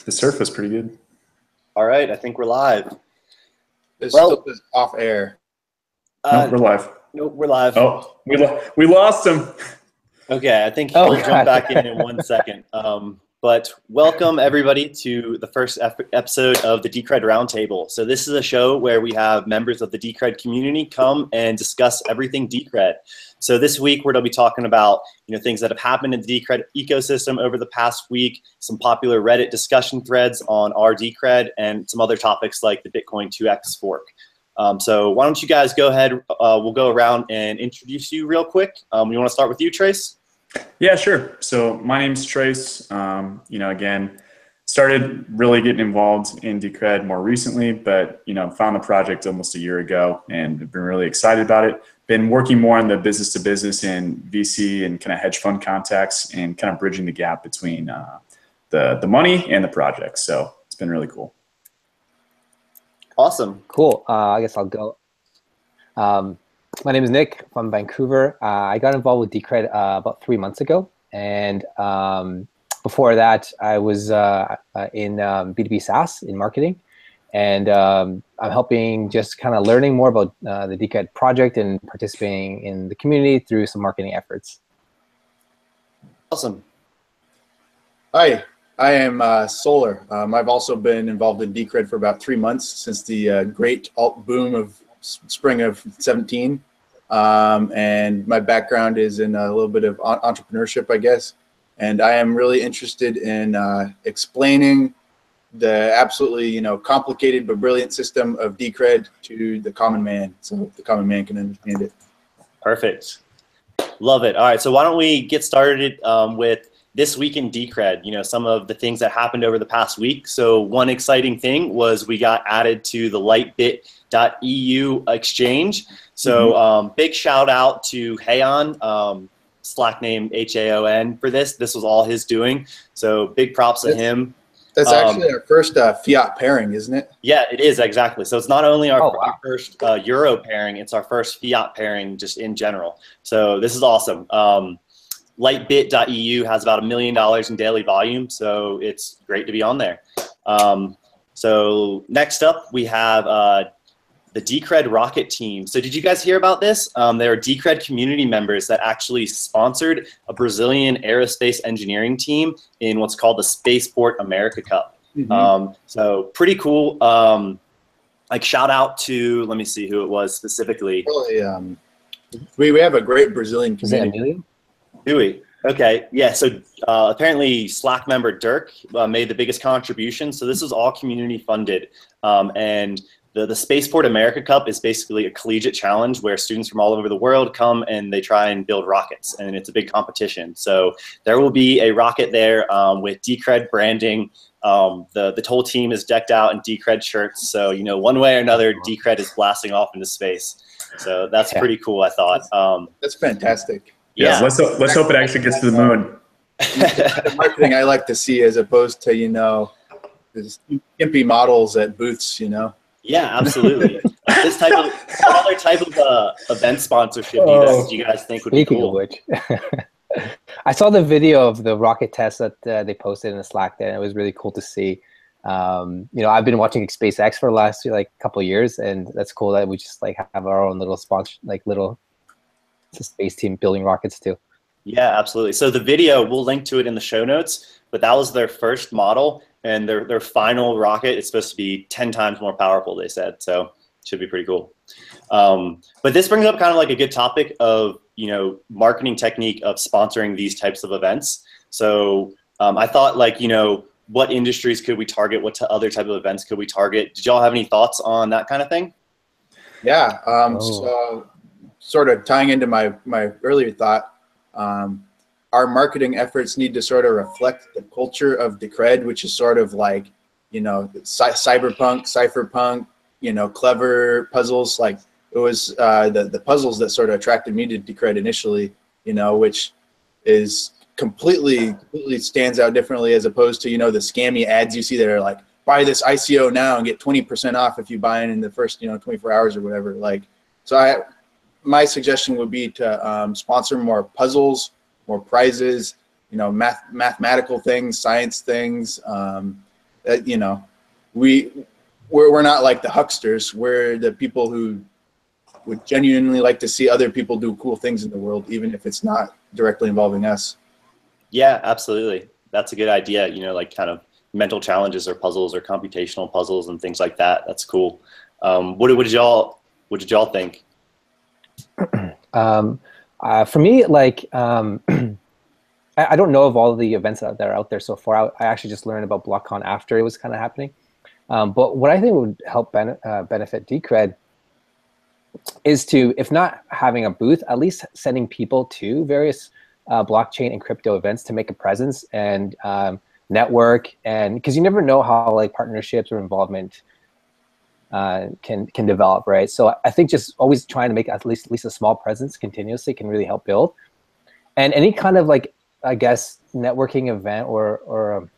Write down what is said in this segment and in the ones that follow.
The surf was pretty good. All right, I think we're live. This still is off air. No, we're live. Nope, we're live. Oh, we lost him. Okay, I think he'll jump back in 1 second. But welcome everybody to the first episode of the Decred Roundtable. So this is a show where we have members of the Decred community come and discuss everything Decred. So this week we're going to be talking about things that have happened in the Decred ecosystem over the past week, some popular Reddit discussion threads on our Decred, and some other topics like the Bitcoin 2x fork. So why don't you guys go ahead? We'll go around and introduce you real quick. You want to start with you, Trace? Yeah, sure. So my name's Trace. Again, started really getting involved in Decred more recently, but found the project almost a year ago and have been really excited about it. Been working more on the business to business and VC and kind of hedge fund contacts and kind of bridging the gap between the money and the project. So it's been really cool. Awesome. Cool. I guess I'll go. My name is Nick from Vancouver. I got involved with Decred about 3 months ago. And before that, I was in B2B SaaS in marketing. And I'm helping just kind of learning more about the Decred project and participating in the community through some marketing efforts. Awesome. Hi, I am Solar. I've also been involved in Decred for about 3 months since the great alt boom of spring of 17. And my background is in a little bit of entrepreneurship, I guess. And I am really interested in explaining the absolutely, complicated but brilliant system of Decred to the common man, so the common man can understand it. Perfect. Love it. All right, so why don't we get started with this week in Decred, some of the things that happened over the past week. So one exciting thing was we got added to the LiteBit.eu exchange. So big shout out to Haon, Slack name Haon for this. This was all his doing. So big props to him. That's actually our first fiat pairing, isn't it? Yeah, it is, exactly. So it's not only our first Euro pairing, it's our first fiat pairing just in general. So this is awesome. LiteBit.eu has about $1 million in daily volume, so it's great to be on there. So next up, we have the Decred Rocket team. So did you guys hear about this? There are Decred community members that actually sponsored a Brazilian aerospace engineering team in what's called the Spaceport America Cup. So pretty cool. Like shout out to, let me see who it was specifically. Really, we have a great Brazilian community. Do we? Okay, yeah, so apparently Slack member Dirk made the biggest contribution. So this is all community funded. And the Spaceport America Cup is basically a collegiate challenge where students from all over the world come and they try and build rockets, and it's a big competition. So there will be a rocket there with Decred branding. The whole team is decked out in Decred shirts. So, one way or another, Decred is blasting off into space. So that's pretty cool, I thought. That's fantastic. Yeah, let's hope it actually gets to the moon. The marketing I like to see as opposed to, these gimpy models at booths, Yeah, absolutely. What other type of event sponsorship do you guys think would be cool? Speaking of which, I saw the video of the rocket test that they posted in the Slack there, and it was really cool to see. I've been watching SpaceX for the last couple of years, and that's cool that we just have our own little sponsor, little space team building rockets too. Yeah, absolutely. So the video, we'll link to it in the show notes, but that was their first model, and their final rocket is supposed to be 10 times more powerful, they said. So it should be pretty cool. But this brings up kind of like a good topic of, marketing technique of sponsoring these types of events. So I thought what industries could we target? What other type of events could we target? Did y'all have any thoughts on that kind of thing? Yeah. So sort of tying into my earlier thought, our marketing efforts need to sort of reflect the culture of Decred, which is sort of cyberpunk, clever puzzles. It was the puzzles that sort of attracted me to Decred initially, which is completely stands out differently as opposed to, the scammy ads you see that are like, buy this ICO now and get 20% off if you buy in the first, 24 hours or whatever. My suggestion would be to sponsor more puzzles, more prizes, mathematical things, science things, You know, we're not like the hucksters. We're the people who would genuinely like to see other people do cool things in the world, even if it's not directly involving us. Yeah, absolutely. That's a good idea. You know, like kind of mental challenges or puzzles or computational puzzles and things like that. That's cool. What did y'all think? For me, like, I don't know of all the events that are out there so far. I actually just learned about BlockCon after it was kind of happening. But what I think would help benefit Decred is to, if not having a booth, at least sending people to various blockchain and crypto events to make a presence and network, and because you never know how like partnerships or involvement can develop, right? So I think just always trying to make at least a small presence continuously can really help build. And any kind of like, I guess, networking event or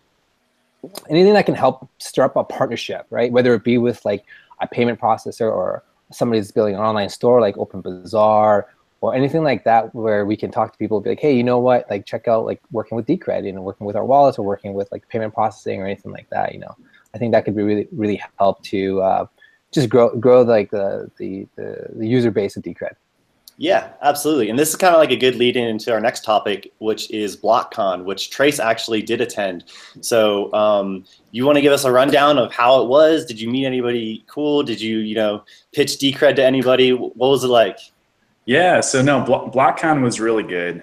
anything that can help stir up a partnership, right? Whether it be with like a payment processor or somebody that's building an online store like Open Bazaar or anything like that, where we can talk to people and be like, hey, you know what, like check out like working with Decred, you know, working with our wallets or working with like payment processing or anything like that, you know. I think that could be really help to just grow like the user base of Decred. Yeah, absolutely. And this is kind of like a good lead in into our next topic, which is BlockCon, which Trace actually did attend. So you want to give us a rundown of how it was? Did you meet anybody cool? Did you, you know, pitch Decred to anybody? What was it like? Yeah, so no, BlockCon was really good.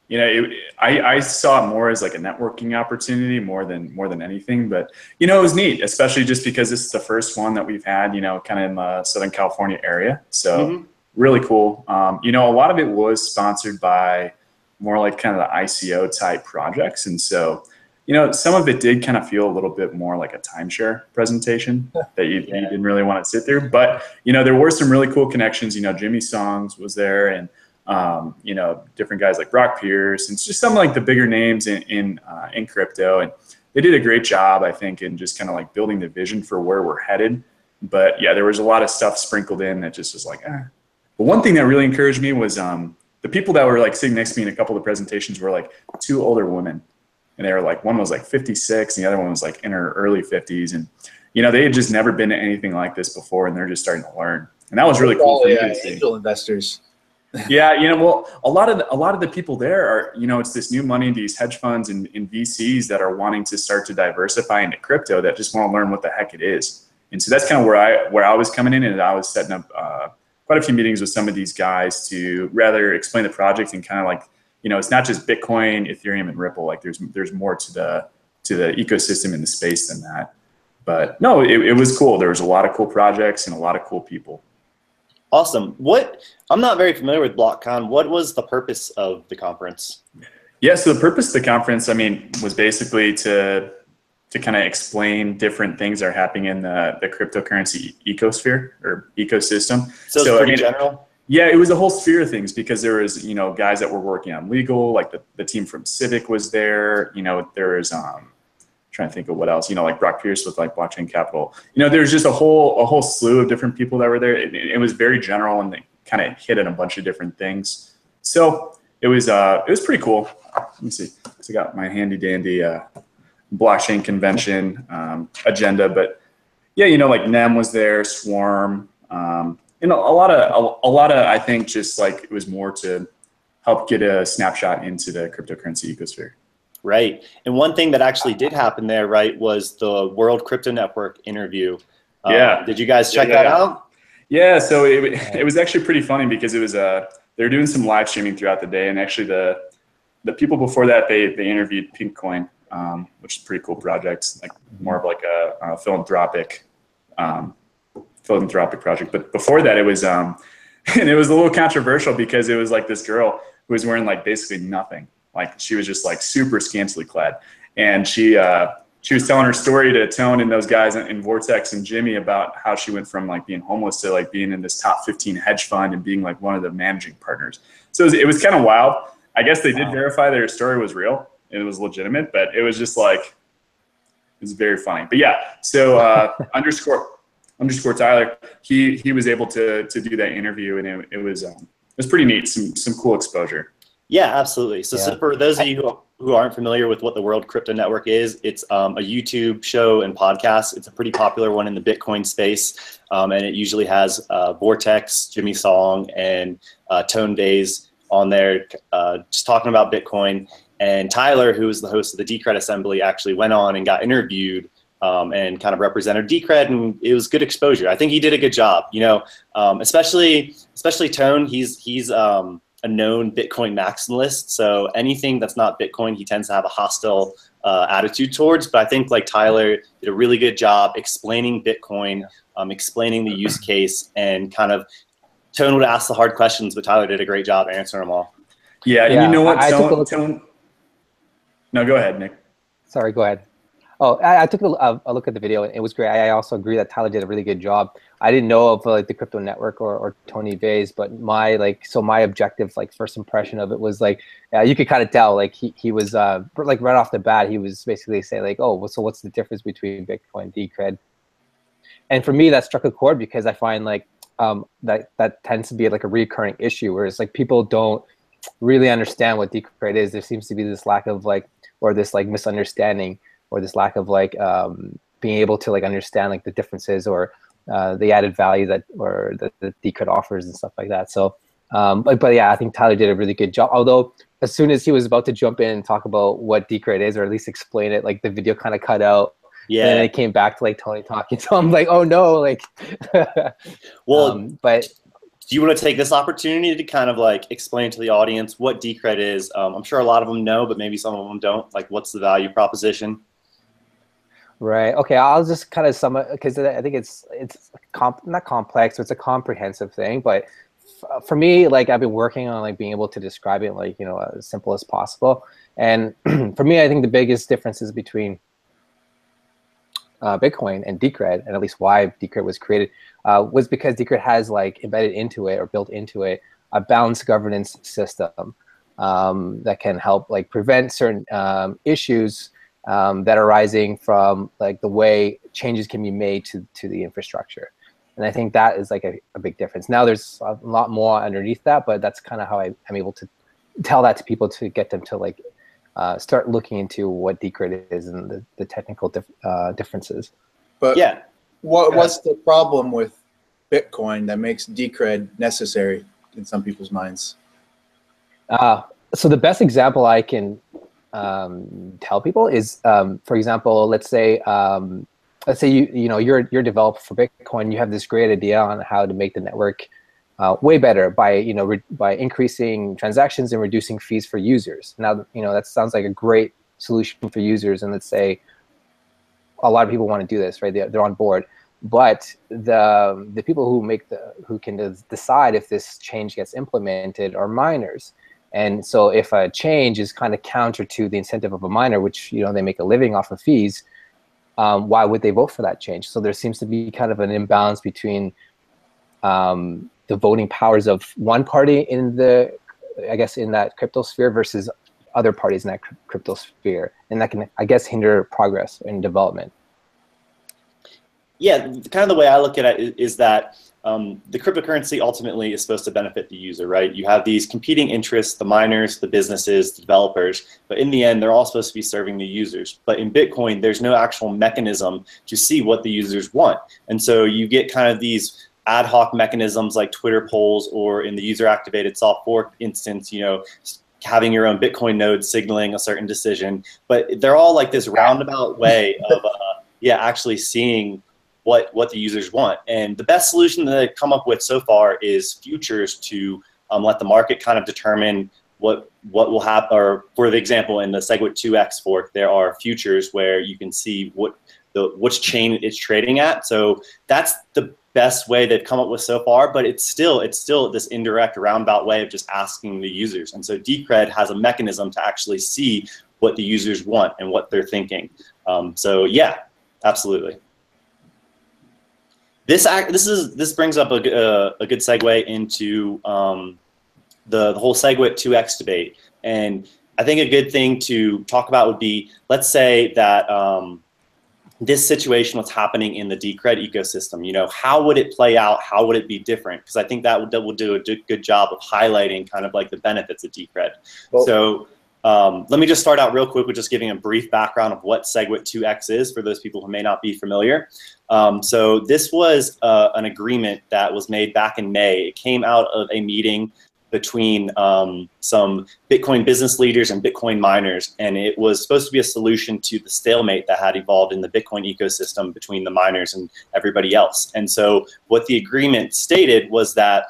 You know, I saw it more as like a networking opportunity more than anything, but you know, it was neat, especially just because this is the first one that we've had, you know, kind of in the Southern California area. So really cool. You know, a lot of it was sponsored by more like kind of the ICO type projects. And so, you know, some of it did kind of feel a little bit more like a timeshare presentation that you didn't really want to sit through. But, you know, there were some really cool connections. You know, Jimmy Songs was there, and, you know, different guys like Brock Pierce, and just some like the bigger names in crypto. And they did a great job, I think, in just kind of like building the vision for where we're headed. But yeah, there was a lot of stuff sprinkled in that just was like, But one thing that really encouraged me was the people that were like sitting next to me in a couple of the presentations were like two older women. And they were like, one was like 56 and the other one was like in her early 50s. And, you know, they had just never been to anything like this before, and they're just starting to learn. And that was really cool for me to see. Angel investors. Yeah, you know, well, a lot of the people there are, you know, it's this new money, these hedge funds and VCs that are wanting to start to diversify into crypto, that just want to learn what the heck it is. And so that's kind of where I was coming in, and I was setting up quite a few meetings with some of these guys to rather explain the project and kind of like, you know, it's not just Bitcoin, Ethereum, and Ripple. Like there's more to the ecosystem in the space than that. But no, it was cool. There was a lot of cool projects and a lot of cool people. Awesome. I'm not very familiar with BlockCon. What was the purpose of the conference? Yeah, so the purpose of the conference, I mean, was basically to kind of explain different things that are happening in the cryptocurrency ecosphere or ecosystem. So it's pretty general? Yeah, it was a whole sphere of things, because there was, you know, guys that were working on legal, like the team from Civic was there. You know, there was trying to think of what else, you know, like Brock Pierce with like Blockchain Capital. You know, there's just a whole slew of different people that were there. It was very general, and they kind of hit at a bunch of different things. So it was pretty cool. Let me see. So I got my handy dandy blockchain convention agenda, but yeah, you know, like NEM was there, Swarm, you know, a lot of I think just like it was more to help get a snapshot into the cryptocurrency ecosphere. Right. And one thing that actually did happen there, right, was the World Crypto Network interview. Yeah. Did you guys check that out? Yeah. So it was actually pretty funny, because it was they were doing some live streaming throughout the day, and actually the people before that, they interviewed Pinkcoin, which is a pretty cool project, like more of like a philanthropic project. But before that, it was and it was a little controversial, because it was like this girl who was wearing like basically nothing. Like she was just like super scantily clad, and she was telling her story to Tone and those guys in Vortex and Jimmy about how she went from like being homeless to like being in this top 15 hedge fund and being like one of the managing partners. So it was kind of wild. I guess they did verify that her story was real and it was legitimate, but it was just like, it was very funny. But yeah, so underscore Tyler, he was able to do that interview, and it was pretty neat. Some cool exposure. Yeah, absolutely. So, Yeah. so for those of you who aren't familiar with what the World Crypto Network is, it's a YouTube show and podcast. It's a pretty popular one in the Bitcoin space, and it usually has Vortex, Jimmy Song, and Tone Days on there just talking about Bitcoin. And Tyler, who is the host of the Decred Assembly, actually went on and got interviewed and kind of represented Decred, and it was good exposure. I think he did a good job. You know, especially Tone. He's a known Bitcoin maximalist, so anything that's not Bitcoin, he tends to have a hostile attitude towards. But I think like Tyler did a really good job explaining Bitcoin, explaining the use case, and kind of Tone would ask the hard questions, but Tyler did a great job answering them all. Yeah, and you know what, Tone? No, go ahead, Nick. Sorry, go ahead. Oh, I took a look at the video, and it was great. I also agree that Tyler did a really good job. I didn't know of like the Crypto Network or Tony Vay's, but my objective, like first impression of it was like, you could kind of tell like he was like right off the bat, he was basically saying like, oh, so what's the difference between Bitcoin and Decred? And for me, that struck a chord because I find like that tends to be like a recurring issue, where it's like people don't really understand what Decred is. There seems to be this lack of like, or this like misunderstanding, or this lack of like being able to like understand like the differences or the added value that or the Decred offers and stuff like that. So, but yeah, I think Tyler did a really good job. Although as soon as he was about to jump in and talk about what Decred is, or at least explain it, like the video kind of cut out. Yeah. And then it came back to like Tony talking. So I'm like, oh no, like. Well, but. Do you want to take this opportunity to kind of like explain to the audience what Decred is? I'm sure a lot of them know, but maybe some of them don't. Like, what's the value proposition? Right. Okay. I'll just kind of sum it, because I think it's not complex. It's a comprehensive thing. But for me, like I've been working on like being able to describe it like, you know, as simple as possible. And for me, I think the biggest differences between Bitcoin and Decred, and at least why Decred was created, was because Decred has like embedded into it or built into it a balanced governance system that can help like prevent certain issues that are arising from like the way changes can be made to the infrastructure. And I think that is like a big difference. Now there's a lot more underneath that, but that's kind of how I'm able to tell that to people, to get them to like start looking into what Decred is and the technical differences. But yeah, what's the problem with Bitcoin that makes Decred necessary in some people's minds? So the best example I can tell people is, for example, let's say you're a developer for Bitcoin. You have this great idea on how to make the network way better by by increasing transactions and reducing fees for users. Now that sounds like a great solution for users, and let's say a lot of people want to do this, right? They're on board, but the people who can decide if this change gets implemented are miners. And so if a change is kind of counter to the incentive of a miner, which they make a living off of fees, why would they vote for that change? So there seems to be kind of an imbalance between the voting powers of one party in that crypto sphere versus other parties in that crypto sphere, and that can, I guess, hinder progress and development. Yeah, kind of the way I look at it is that the cryptocurrency ultimately is supposed to benefit the user, right? You have these competing interests, the miners, the businesses, the developers, but in the end, they're all supposed to be serving the users. But in Bitcoin, there's no actual mechanism to see what the users want. And so you get kind of these ad hoc mechanisms like Twitter polls, or in the user-activated soft fork instance, having your own Bitcoin node signaling a certain decision. But they're all like this roundabout way of actually seeing what the users want. And the best solution that they've come up with so far is futures to let the market kind of determine what will happen. Or for the example, in the Segwit2x fork, there are futures where you can see which chain it's trading at. So that's the best way they've come up with so far, but it's still this indirect roundabout way of just asking the users. And so Decred has a mechanism to actually see what the users want and what they're thinking. So yeah, absolutely. This brings up a good segue into the whole Segwit2x debate. And I think a good thing to talk about would be, let's say that this situation, what's happening in the Decred ecosystem. You know, how would it play out? How would it be different? Because I think that will do a good job of highlighting kind of like the benefits of Decred. Well, so let me just start out real quick with just giving a brief background of what Segwit2x is for those people who may not be familiar. So this was an agreement that was made back in May. It came out of a meeting between some Bitcoin business leaders and Bitcoin miners, and it was supposed to be a solution to the stalemate that had evolved in the Bitcoin ecosystem between the miners and everybody else. And so what the agreement stated was that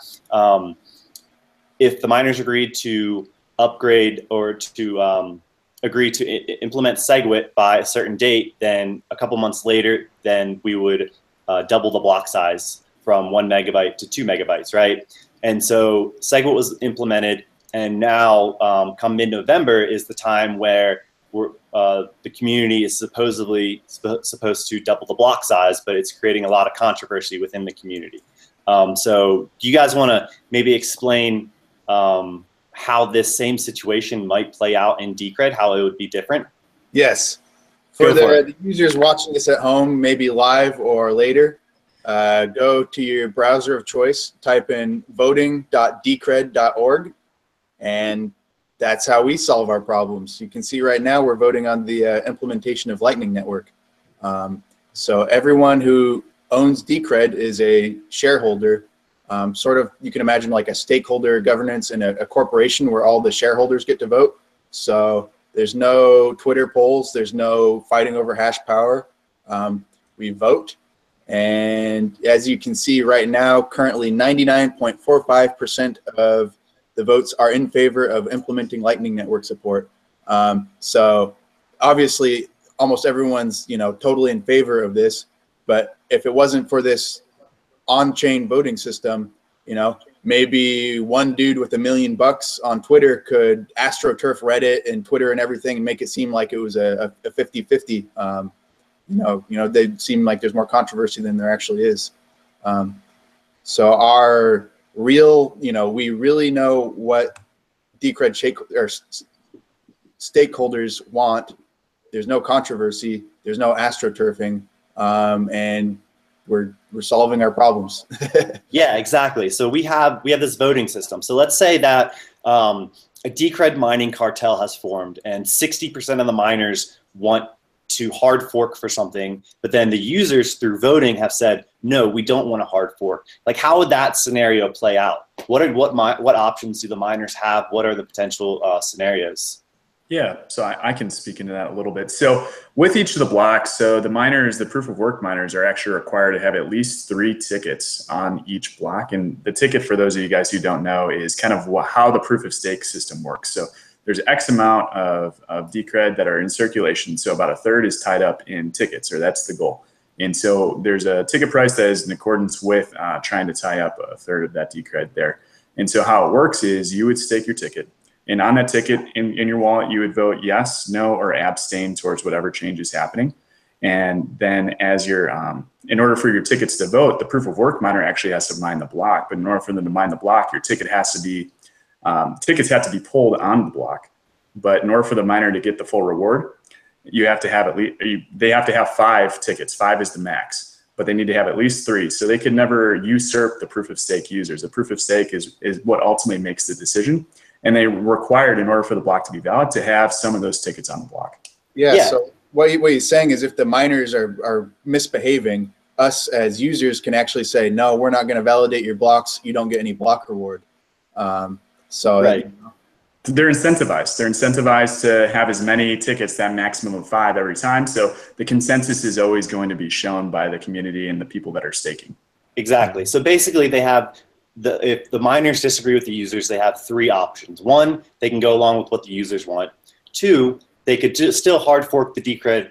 if the miners agreed to upgrade or to agree to implement Segwit by a certain date, then a couple months later, then we would double the block size from 1 megabyte to 2 megabytes, right? And so Segwit was implemented, and now come mid-November is the time where the community is supposedly supposed to double the block size, but it's creating a lot of controversy within the community. So do you guys want to maybe explain how this same situation might play out in Decred, how it would be different? Yes. For the users watching this at home, maybe live or later, go to your browser of choice, type in voting.decred.org, and that's how we solve our problems. You can see right now we're voting on the implementation of Lightning Network. So everyone who owns Decred is a shareholder, sort of, you can imagine like a stakeholder governance in a corporation where all the shareholders get to vote. So there's no Twitter polls, there's no fighting over hash power. We vote. And as you can see right now, currently 99.45% of the votes are in favor of implementing Lightning Network support. So obviously, almost everyone's totally in favor of this. But if it wasn't for this on-chain voting system, maybe one dude with $1 million on Twitter could AstroTurf Reddit and Twitter and everything and make it seem like it was a 50-50. They seem like there's more controversy than there actually is. So our real, we really know what Decred stakeholders want. There's no controversy. There's no AstroTurfing, and we're solving our problems. Yeah, exactly. So we have this voting system. So let's say that a Decred mining cartel has formed, and 60% of the miners want to hard fork for something, but then the users through voting have said, no, we don't want a hard fork. Like, how would that scenario play out? What options do the miners have? What are the potential scenarios? Yeah, so I can speak into that a little bit. So with each of the blocks, so the miners, the proof of work miners are actually required to have at least 3 tickets on each block. And the ticket, for those of you guys who don't know, is kind of how the proof of stake system works. So there's X amount of Decred that are in circulation. So about a third is tied up in tickets, or that's the goal. And so there's a ticket price that is in accordance with trying to tie up a third of that Decred there. And so how it works is you would stake your ticket. And on that ticket in your wallet, you would vote yes, no, or abstain towards whatever change is happening. And then as you're, in order for your tickets to vote, the proof of work miner actually has to mine the block. But in order for them to mine the block, your ticket has to be, tickets have to be pulled on the block. But in order for the miner to get the full reward, you have to have at least, they have to have 5 tickets. 5 is the max, but they need to have at least 3. So they can never usurp the proof of stake users. The proof of stake is what ultimately makes the decision. And they required, in order for the block to be valid, to have some of those tickets on the block. Yeah. So what he's saying is, if the miners are misbehaving, us as users can actually say, no, we're not going to validate your blocks. You don't get any block reward. Right. They're incentivized. They're incentivized to have as many tickets, that maximum of 5 every time. So the consensus is always going to be shown by the community and the people that are staking. Exactly. So basically, they have if the miners disagree with the users, they have 3 options. 1, they can go along with what the users want. 2, they could still hard fork the Decred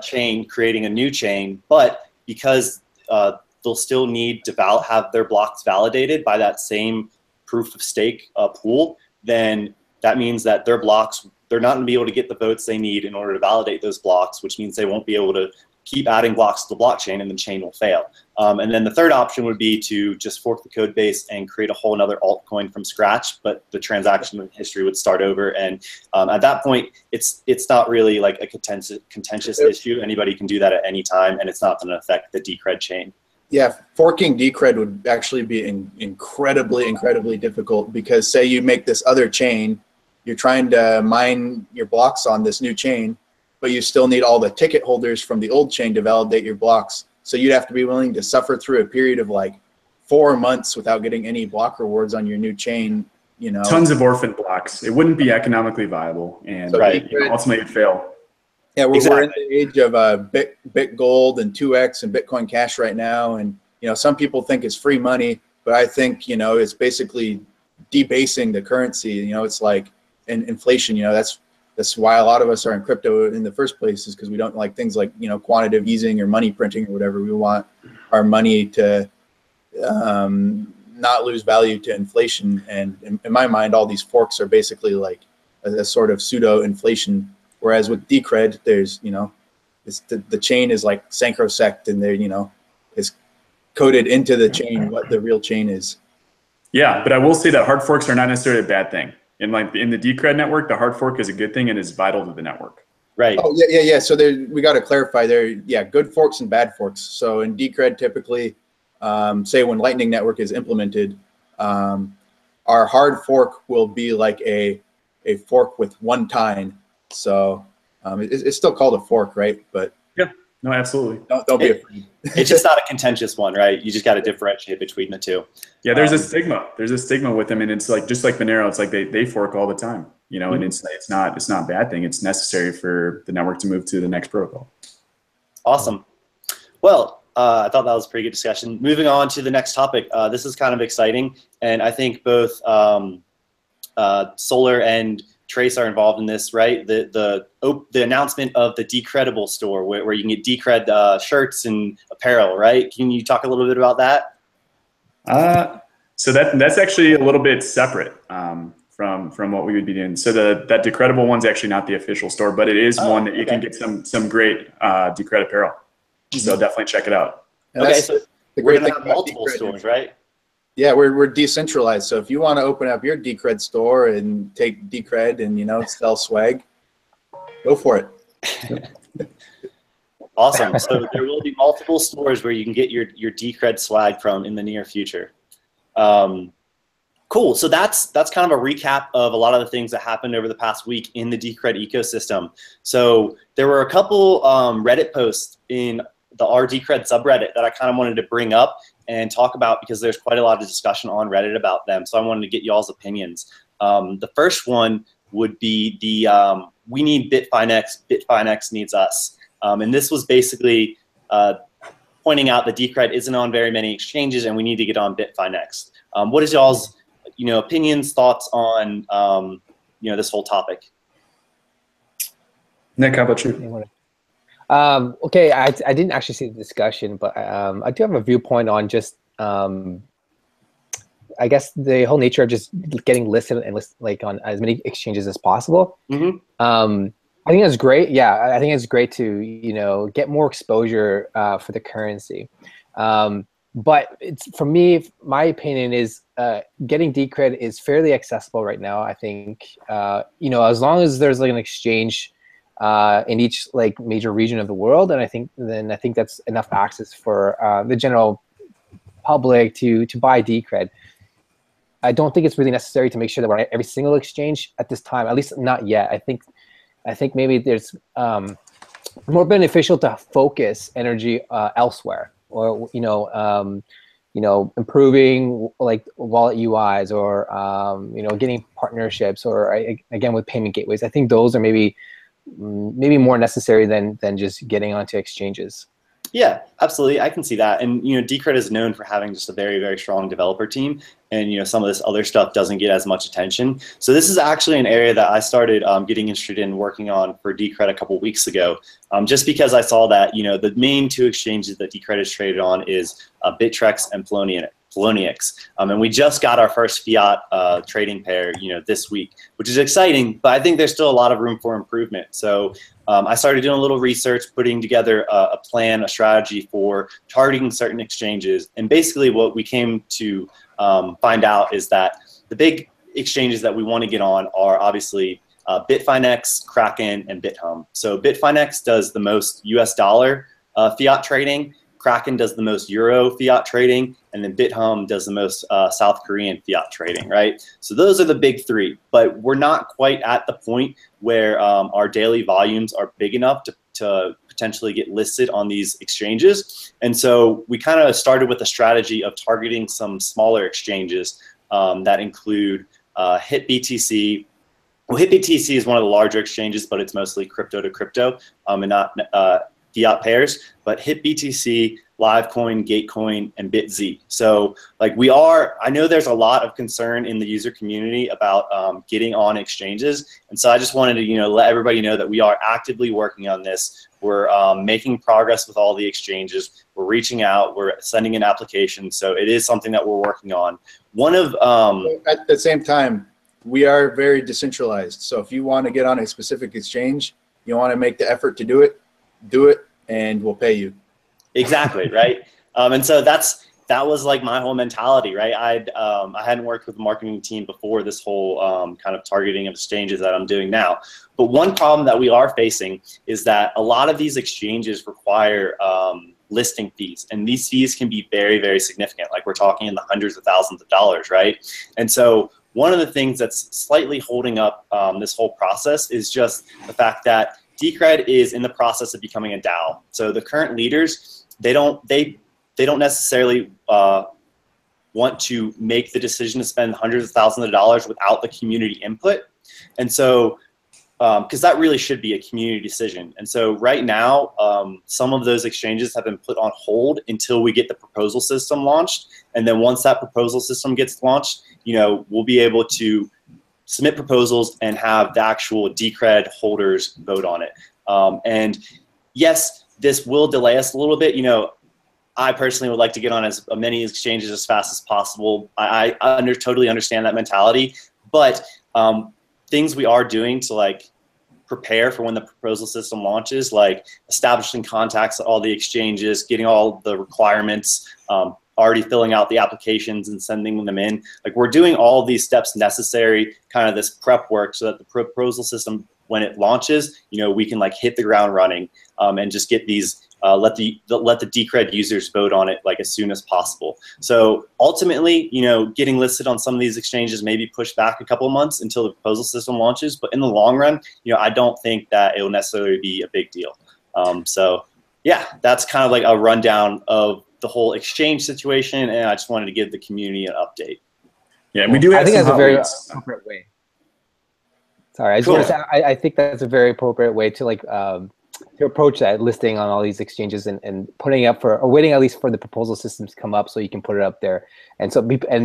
chain, creating a new chain, but because they'll still need to have their blocks validated by that same proof of stake pool, then that means that their blocks, they're not going to be able to get the votes they need in order to validate those blocks, which means they won't be able to keep adding blocks to the blockchain and the chain will fail. And then the third option would be to just fork the code base and create a whole nother altcoin from scratch, but the transaction history would start over. And at that point, it's not really like a contentious issue. Anybody can do that at any time, and it's not going to affect the Decred chain. Yeah, forking Decred would actually be incredibly difficult, because say you make this other chain, you're trying to mine your blocks on this new chain, but you still need all the ticket holders from the old chain to validate your blocks. So you'd have to be willing to suffer through a period of like 4 months without getting any block rewards on your new chain, you know. Tons of orphan blocks. It wouldn't be economically viable, and So ultimately it'd fail. Yeah, we're in the age of Bit Gold and 2x and Bitcoin Cash right now, and you know, some people think it's free money, but I think, you know, it's basically debasing the currency. You know, it's like inflation. You know, that's why a lot of us are in crypto in the first place, is because we don't like things like, you know, quantitative easing or money printing or whatever. We want our money to not lose value to inflation. And in my mind, all these forks are basically like a sort of pseudo inflation. Whereas with Decred, there's, you know, the chain is like sacrosanct, and there, you know, is coded into the chain what the real chain is. Yeah, but I will say that hard forks are not necessarily a bad thing. In the Decred network, the hard fork is a good thing and is vital to the network. Right. Oh yeah. So we got to clarify there. Yeah, good forks and bad forks. So in Decred, typically, say when Lightning Network is implemented, our hard fork will be like a fork with one tine. So it's still called a fork, right? But yeah, no, absolutely. Don't be afraid. It's just not a contentious one, right? You just got to differentiate between the two. Yeah, there's a stigma. There's a stigma with them, and it's like just like Monero. It's like they fork all the time, you know, and it's not a bad thing. It's necessary for the network to move to the next protocol. Awesome. Well, I thought that was a pretty good discussion. Moving on to the next topic. This is kind of exciting, and I think both Solar and Trace are involved in this, right? The announcement of the Decredible store, where you can get Decred shirts and apparel, right? Can you talk a little bit about that? So that's actually a little bit separate from what we would be doing. So that Decredible one's actually not the official store, but it is one that you can get some great Decred apparel. So definitely check it out. Okay, so we're gonna have multiple stores, right? Yeah, we're decentralized. So if you want to open up your Decred store and take Decred and, you know, sell swag, go for it. Awesome. So there will be multiple stores where you can get your Decred swag from in the near future. Cool. So that's kind of a recap of a lot of the things that happened over the past week in the Decred ecosystem. So there were a couple Reddit posts in the r/Decred subreddit that I kind of wanted to bring up and talk about, because there's quite a lot of discussion on Reddit about them. So I wanted to get y'all's opinions. The first one would be the we need Bitfinex, Bitfinex needs us. And this was basically pointing out that Decred isn't on very many exchanges and we need to get on Bitfinex. What is y'all's opinions, thoughts on this whole topic? Nick, how about you? Okay, I didn't actually see the discussion, but I do have a viewpoint on just I guess the whole nature of just getting listed and on as many exchanges as possible. I think that's great. Yeah, I think it's great to get more exposure for the currency. But for me, my opinion is getting Decred is fairly accessible right now. I think as long as there's an exchange in each major region of the world, and I think that's enough access for the general public to buy Decred. I don't think it's really necessary to make sure that we're on every single exchange at this time, at least not yet. I think maybe there's more beneficial to focus energy elsewhere, or improving wallet UIs, or getting partnerships, or again with payment gateways. I think those are maybe more necessary than just getting onto exchanges. Yeah, absolutely. I can see that. And Decred is known for having just a very, very strong developer team, and some of this other stuff doesn't get as much attention. So this is actually an area that I started getting interested in working on for Decred a couple weeks ago, just because I saw that the main two exchanges that Decred is traded on is Bittrex and Poloniex. And we just got our first fiat trading pair this week, which is exciting, but I think there's still a lot of room for improvement. So I started doing a little research, putting together a plan, a strategy for targeting certain exchanges. And basically what we came to find out is that the big exchanges that we want to get on are obviously Bitfinex, Kraken, and BitHum. So Bitfinex does the most US dollar fiat trading, Kraken does the most euro fiat trading, and then BitHum does the most South Korean fiat trading, right? So those are the big three, but we're not quite at the point where our daily volumes are big enough to potentially get listed on these exchanges. And so we kind of started with a strategy of targeting some smaller exchanges that include HitBTC. Well, HitBTC is one of the larger exchanges, but it's mostly crypto to crypto and not fiat pairs, but HitBTC, Livecoin, Gatecoin, and BitZ. So like I know there's a lot of concern in the user community about getting on exchanges. And so I just wanted to, let everybody know that we are actively working on this. We're making progress with all the exchanges. We're reaching out, we're sending in applications. So it is something that we're working on. At the same time, we are very decentralized. So if you want to get on a specific exchange, you want to make the effort to do it, and we'll pay you. Exactly, right? And so that was like my whole mentality, right? I hadn't worked with the marketing team before this whole kind of targeting of exchanges that I'm doing now. But one problem that we are facing is that a lot of these exchanges require listing fees, and these fees can be very, very significant. Like we're talking in the hundreds of thousands of dollars, right? And so one of the things that's slightly holding up this whole process is just the fact that Decred is in the process of becoming a DAO. So the current leaders, they don't necessarily want to make the decision to spend hundreds of thousands of dollars without the community input. And so, because that really should be a community decision. And so right now, some of those exchanges have been put on hold until we get the proposal system launched. And then once that proposal system gets launched, we'll be able to submit proposals and have the actual Decred holders vote on it. And yes, this will delay us a little bit. I personally would like to get on as many exchanges as fast as possible. I totally understand that mentality, but things we are doing to prepare for when the proposal system launches, like establishing contacts at all the exchanges, getting all the requirements, already filling out the applications and sending them in. Like we're doing all of these steps necessary, kind of this prep work, so that the proposal system, when it launches, we can hit the ground running and just get these, let the Decred users vote on it as soon as possible. So ultimately, getting listed on some of these exchanges may be pushed back a couple of months until the proposal system launches. But in the long run, I don't think that it will necessarily be a big deal. So yeah, that's kind of a rundown of the whole exchange situation, and I just wanted to give the community an update. Yeah, we do have I think some that's a very updates. appropriate way. Sorry, I just want to say I think that's a very appropriate way to approach that listing on all these exchanges and putting up or waiting at least for the proposal systems to come up so you can put it up there, and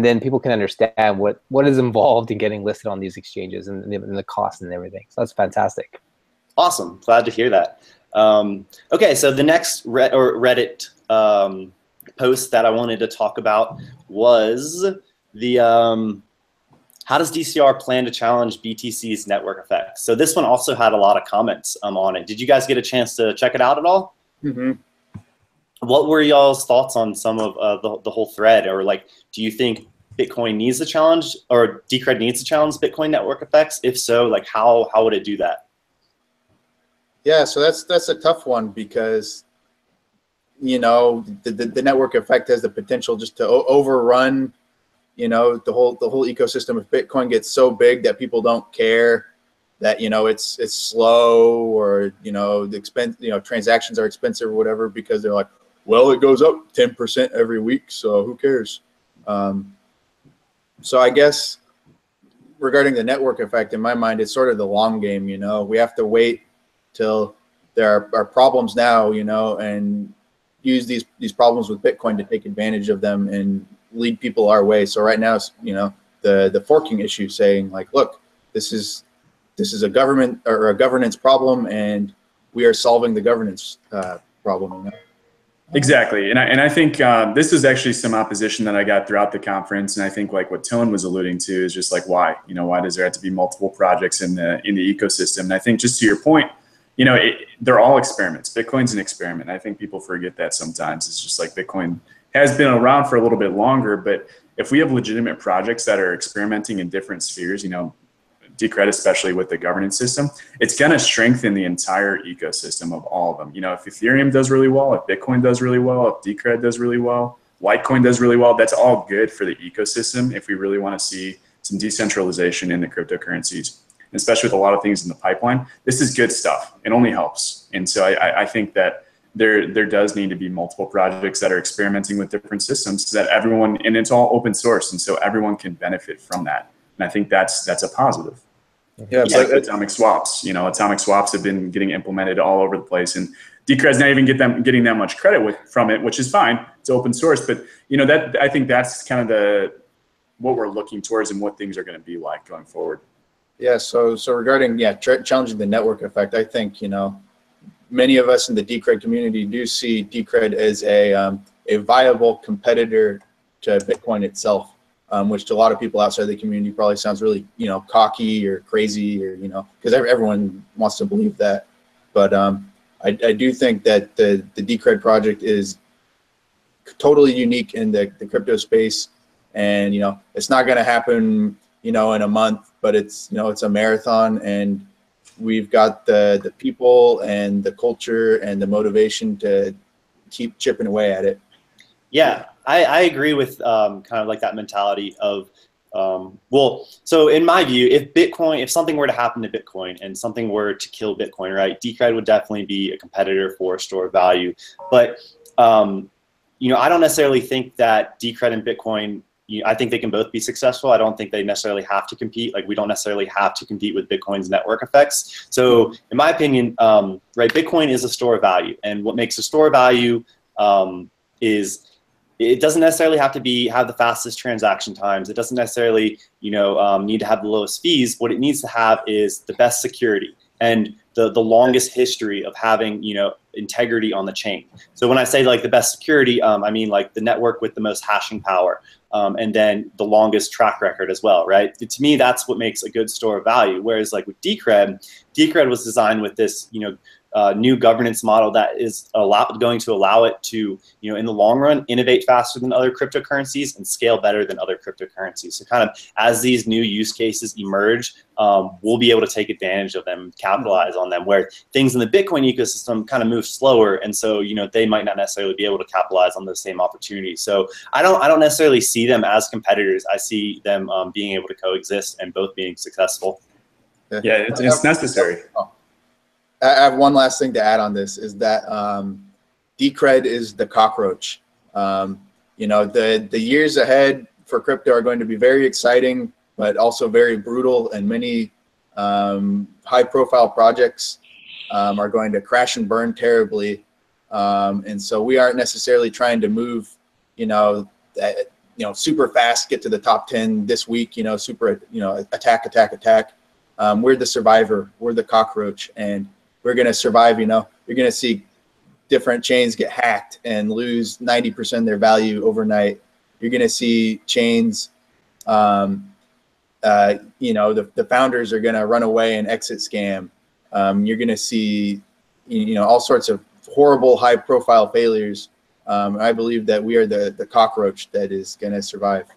then people can understand what is involved in getting listed on these exchanges and the cost and everything. So that's fantastic. Awesome, glad to hear that. Okay, so the next Reddit post that I wanted to talk about was the how does DCR plan to challenge BTC's network effects? So this one also had a lot of comments on it. Did you guys get a chance to check it out at all? Mm-hmm. What were y'all's thoughts on some of the whole thread? Or do you think Bitcoin needs to challenge, or Decred needs to challenge Bitcoin network effects? If so, how would it do that? Yeah, so that's a tough one because the network effect has the potential just to overrun the whole ecosystem. If Bitcoin gets so big that people don't care that it's slow, or the transactions are expensive or whatever, because they're like, well, it goes up 10% every week, so who cares? So I guess regarding the network effect, in my mind, it's sort of the long game. We have to wait till there are problems now, and use these problems with Bitcoin to take advantage of them and lead people our way. So right now, the forking issue, saying look, this is a government or a governance problem, and we are solving the governance problem. Exactly, and I think this is actually some opposition that I got throughout the conference, and I think what Tone was alluding to is just why, why does there have to be multiple projects in the ecosystem? And I think, just to your point, you know, they're all experiments. Bitcoin's an experiment. I think people forget that sometimes. It's just like Bitcoin has been around for a little bit longer, but if we have legitimate projects that are experimenting in different spheres, you know, Decred, especially with the governance system, it's going to strengthen the entire ecosystem of all of them. You know, if Ethereum does really well, if Bitcoin does really well, if Decred does really well, Litecoin does really well, that's all good for the ecosystem if we really want to see some decentralization in the cryptocurrencies, especially with a lot of things in the pipeline. This is good stuff. It only helps. And so I think that there does need to be multiple projects that are experimenting with different systems so that everyone, and it's all open source, and so everyone can benefit from that. And I think that's a positive. Yeah, it's like atomic swaps. You know, atomic swaps have been getting implemented all over the place, and Decred's not even getting that much credit from it, which is fine. It's open source, but you know, that I think that's kind of what we're looking towards and what things are going to be like going forward. Yeah. So regarding challenging the network effect, I think, you know, many of us in the Decred community do see Decred as a viable competitor to Bitcoin itself. Which to a lot of people outside the community probably sounds really, you know, cocky or crazy, or, you know, because everyone wants to believe that. But I do think that the Decred project is totally unique in the crypto space, and, you know, it's not going to happen, you know, in a month, but it's, you know, it's a marathon, and we've got the people and the culture and the motivation to keep chipping away at it. Yeah, I agree with kind of like that mentality of, well, so in my view, if something were to happen to Bitcoin and something were to kill Bitcoin, right, Decred would definitely be a competitor for store of value. But, you know, I don't necessarily think that Decred and Bitcoin, I think they can both be successful. I don't think they necessarily have to compete. Like, we don't necessarily have to compete with Bitcoin's network effects. So in my opinion, right, Bitcoin is a store of value. And what makes a store of value is it doesn't necessarily have to have the fastest transaction times. It doesn't necessarily, you know, need to have the lowest fees. What it needs to have is the best security and the longest history of having, you know, integrity on the chain. So when I say like the best security, I mean like the network with the most hashing power, and then the longest track record as well, right? To me, that's what makes a good store of value. Whereas like with Decred was designed with this, you know, new governance model that is going to allow it to, you know, in the long run, innovate faster than other cryptocurrencies and scale better than other cryptocurrencies. So kind of as these new use cases emerge, we'll be able to take advantage of them, capitalize on them, where things in the Bitcoin ecosystem kind of move slower. And so, you know, they might not necessarily be able to capitalize on those same opportunities. So I don't necessarily see them as competitors. I see them being able to coexist and both being successill. Yeah, it's necessary. I have one last thing to add on this, is that Decred is the cockroach. You know, the years ahead for crypto are going to be very exciting, but also very brutal, and many high-profile projects are going to crash and burn terribly. And so we aren't necessarily trying to move, you know, super fast, get to the top 10 this week, you know, attack. We're the survivor. We're the cockroach, and we're going to survive. You know, you're going to see different chains get hacked and lose 90% of their value overnight. You're going to see chains, you know, the founders are going to run away and exit scam. You're going to see, you know, all sorts of horrible, high-profile failures. I believe that we are the cockroach that is going to survive.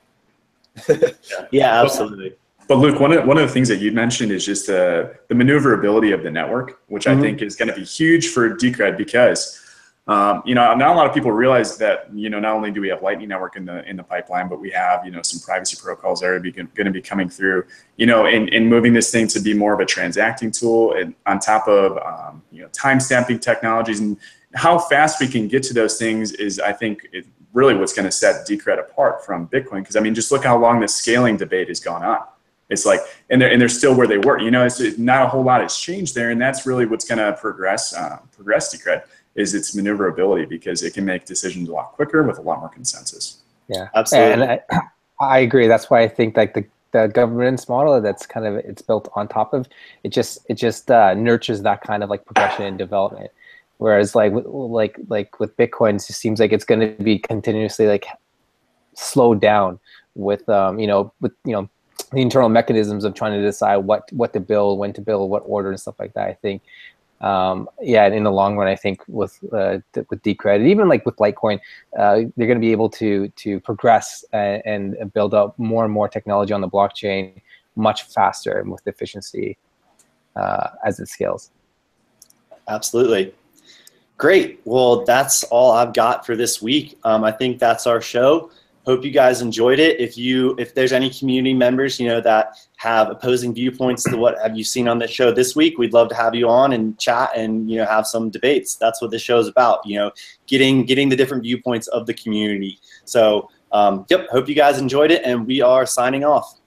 Yeah, absolutely. But Luke, one of the things that you mentioned is just the maneuverability of the network, which I think is going to be huge for Decred, because you know, not a lot of people realize that, you know, not only do we have Lightning Network in the pipeline, but we have, you know, some privacy protocols that are going to be coming through, you know, in moving this thing to be more of a transacting tool, and on top of you know, timestamping technologies, and how fast we can get to those things is, I think, really what's going to set Decred apart from Bitcoin. Because I mean, just look how long this scaling debate has gone on. It's like, and they're still where they were. You know, it's not a whole lot has changed there, and that's really what's going to progress Decred, is its maneuverability, because it can make decisions a lot quicker with a lot more consensus. Yeah, absolutely. And I agree. That's why I think like the governance model that's kind of it's built on top of it just nurtures that kind of like progression and development. Whereas like with Bitcoin, it just seems like it's going to be continuously like slowed down with the internal mechanisms of trying to decide what to build, when to build, what order, and stuff like that. I think yeah, and in the long run, I think with Decred, even like with Litecoin, they're going to be able to progress and build up more and more technology on the blockchain much faster and with efficiency as it scales. Absolutely. Great. Well, that's all I've got for this week. I think that's our show. Hope you guys enjoyed it. If there's any community members, that have opposing viewpoints to what have you seen on this show this week, we'd love to have you on and chat and, have some debates. That's what this show is about, getting the different viewpoints of the community. So, yep, hope you guys enjoyed it, and we are signing off.